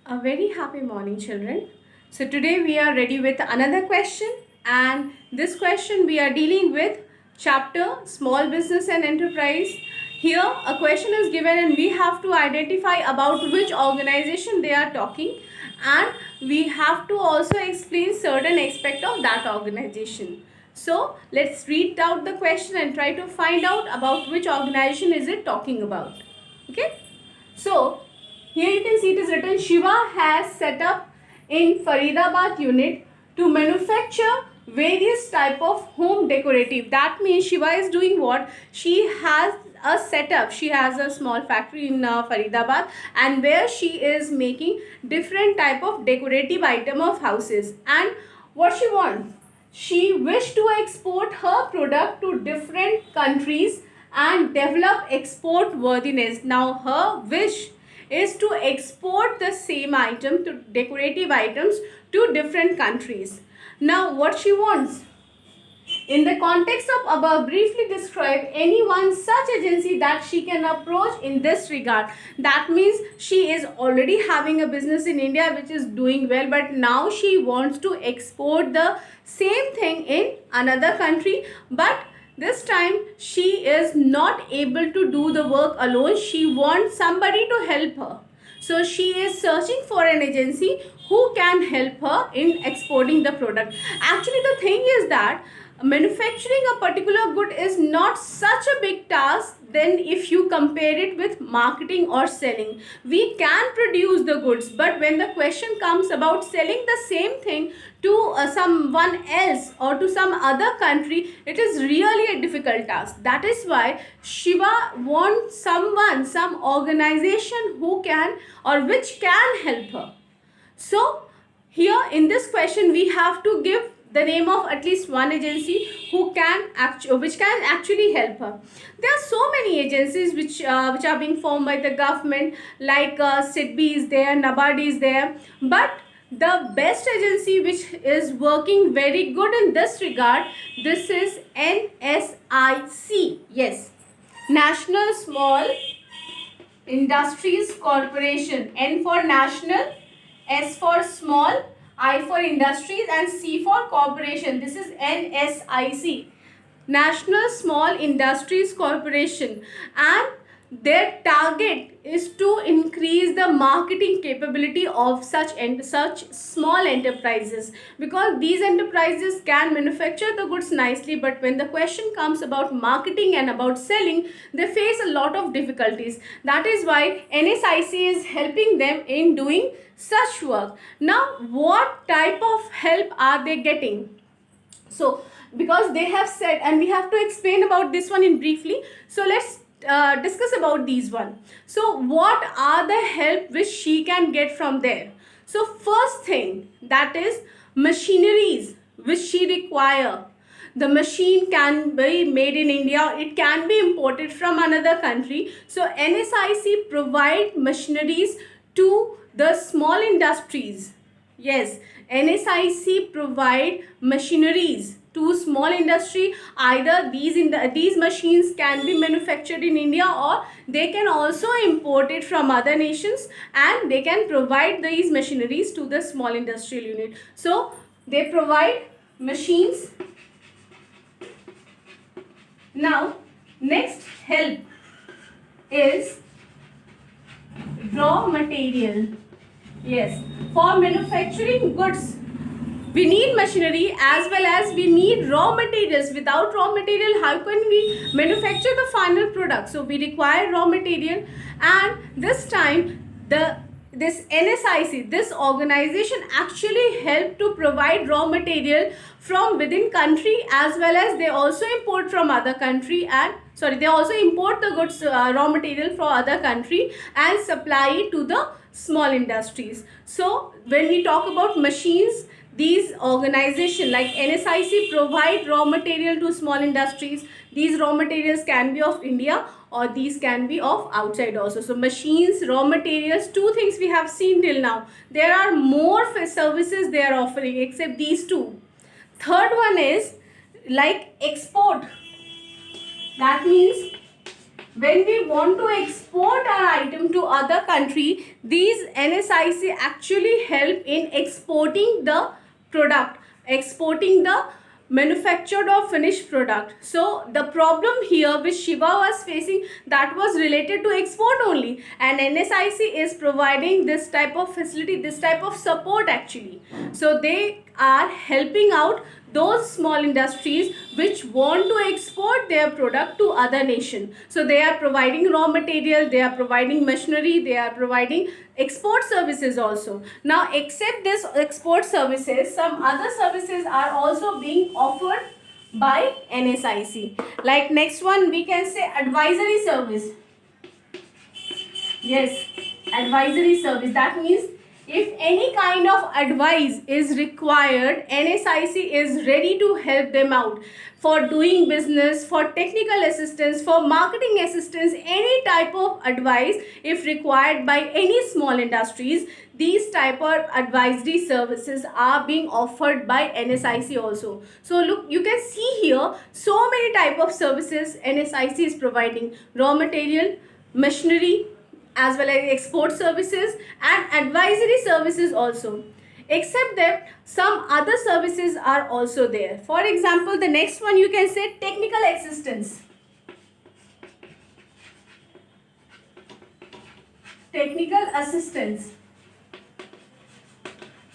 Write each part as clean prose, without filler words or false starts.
A very happy morning, children. So, today we are ready with another question, and this question we are dealing with chapter Small Business and Enterprise. Here, a question is given, and we have to identify about which organization they are talking, and we have to also explain certain aspect of that organization. So, let's read out the question and try to find out about which organization is it talking about. Okay. So, here you can see it is written Shiva has set up in Faridabad unit to manufacture various type of home decorative. That means Shiva is doing what? She has a setup. She has a small factory in Faridabad, and where she is making different type of decorative item of houses. And what she wants? She wished to export her product to different countries and develop export worthiness. Now her wish is to export the same item, to decorative items, to different countries. Now what she wants? In the context of above, briefly describe any one such agency that she can approach in this regard. That means she is already having a business in India which is doing well, but now she wants to export the same thing in another country, but this time she is not able to do the work alone. She wants somebody to help her. So she is searching for an agency who can help her in exporting the product. Actually, the thing is that manufacturing a particular good is not such a big task then if you compare it with marketing or selling. We can produce the goods, but when the question comes about selling the same thing to someone else or to some other country, it is really a difficult task. That is why Shiva wants someone, some organization who can or which can help her. So here in this question we have to give the name of at least one agency who can which can actually help her. There are so many agencies which are being formed by the government, like SIDBI is there, NABARD is there, but the best agency which is working very good in this regard, this is NSIC. Yes, National Small Industries Corporation. N for national, S for small, I for industries, and C for corporation. This is NSIC, National Small Industries Corporation, and their target is to increase the marketing capability of such small enterprises, because these enterprises can manufacture the goods nicely, but when the question comes about marketing and about selling, they face a lot of difficulties. That is why NSIC is helping them in doing such work. Now what type of help are they getting? So because they have said, and we have to explain about this one in briefly, so let's discuss about these one. So what are the help which she can get from there? So first thing, that is machineries which she require. The machine can be made in India, it can be imported from another country. So NSIC provide machineries to the small industries. Yes, NSIC provide machineries to small industry. Either these machines can be manufactured in India, or they can also import it from other nations, and they can provide these machineries to the small industrial unit. So they provide machines. Now next help is raw material. Yes, for manufacturing goods we need machinery as well as we need raw materials. Without raw material, how can we manufacture the final product? So we require raw material, and this time this NSIC, this organization actually help to provide raw material from within country, as well as they also import from other country, and they also import the goods, raw material from other country, and supply it to the small industries. So when we talk about machines, these organizations like NSIC provide raw material to small industries. These raw materials can be of India, or these can be of outside also. So machines, raw materials, two things we have seen till now. There are more services they are offering except these two. Third one is like export. That means when we want to export our item to other country, these NSIC actually help in exporting the product, exporting the manufactured or finished product. So the problem here which Shiva was facing, that was related to export only, and NSIC is providing this type of facility, this type of support actually. So they are helping out those small industries which want to export their product to other nation. So they are providing raw material, they are providing machinery, they are providing export services also. Now except this export services, some other services are also being offered by NSIC. Like next one we can say advisory service. Yes, advisory service. That means if any kind of advice is required, NSIC is ready to help them out for doing business, for technical assistance, for marketing assistance, any type of advice if required by any small industries. These type of advisory services are being offered by NSIC also. So look, you can see here so many type of services NSIC is providing: raw material, machinery, as well as export services and advisory services also. Except that some other services are also there. For example, the next one you can say technical assistance. Technical assistance.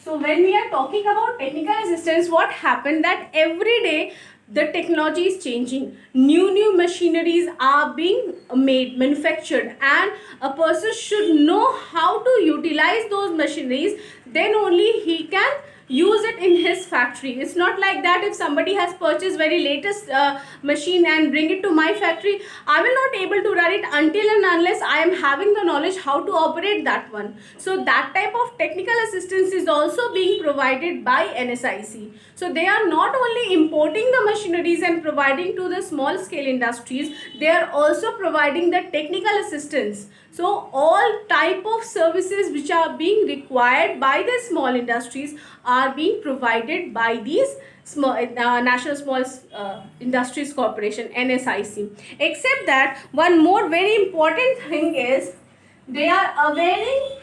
So when we are talking about technical assistance, what happened that every day the technology is changing, new machineries are being made, manufactured, and a person should know how to utilize those machineries, then only he can use it in his factory. It's not like that if somebody has purchased very latest machine and bring it to my factory, I will not able to run it until and unless I am having the knowledge how to operate that one. So that type of technical assistance is also being provided by NSIC. So they are not only importing the machineries and providing to the small scale industries, they are also providing the technical assistance. So all type of services which are being required by the small industries are being provided by these small National Small Industries Corporation, NSIC. Except that one more very important thing is they are availing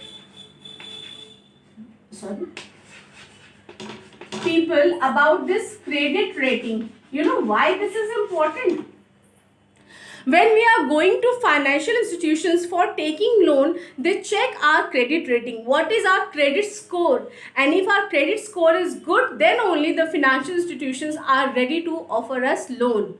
people about this credit rating. You know why this is important? When we are going to financial institutions for taking loan, they check our credit rating. What is our credit score? And if our credit score is good, then only the financial institutions are ready to offer us loan.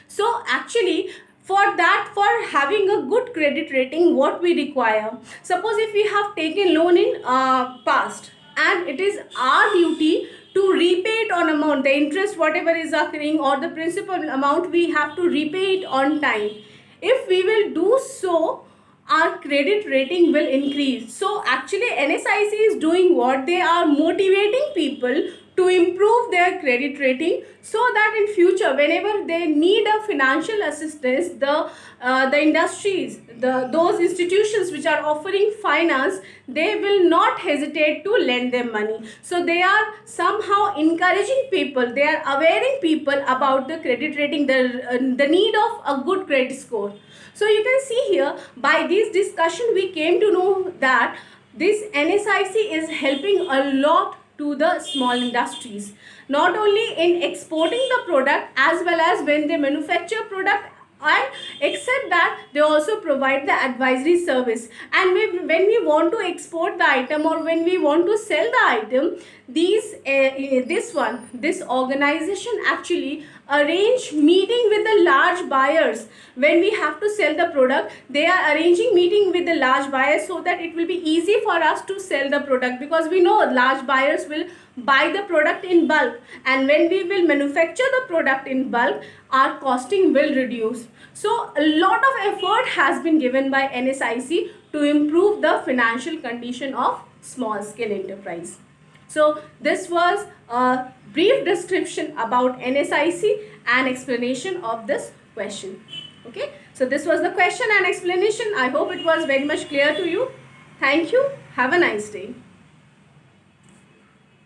So actually, for that, for having a good credit rating, what we require? Suppose if we have taken loan in past, and it is our duty to repay it on amount, the interest whatever is occurring or the principal amount, we have to repay it on time. If we will do so, our credit rating will increase. So actually NSIC is doing what? They are motivating people to improve their credit rating, so that in future whenever they need a financial assistance, the industries, those institutions which are offering finance, they will not hesitate to lend them money. So they are somehow encouraging people, they are awareing people about the credit rating, the need of a good credit score. So you can see here, by this discussion we came to know that this NSIC is helping a lot to the small industries, not only in exporting the product as well as when they manufacture product, and except that they also provide the advisory service. And when we want to export the item or when we want to sell the item, this organization actually arrange meeting with the large buyers. When we have to sell the product, they are arranging meeting with the large buyers so that it will be easy for us to sell the product, because we know large buyers will buy the product in bulk, and when we will manufacture the product in bulk, our costing will reduce. So a lot of effort has been given by NSIC to improve the financial condition of small scale enterprise. So this was a brief description about NSIC and explanation of this question. Okay, so this was the question and explanation. I hope it was very much clear to you. Thank you. Have a nice day.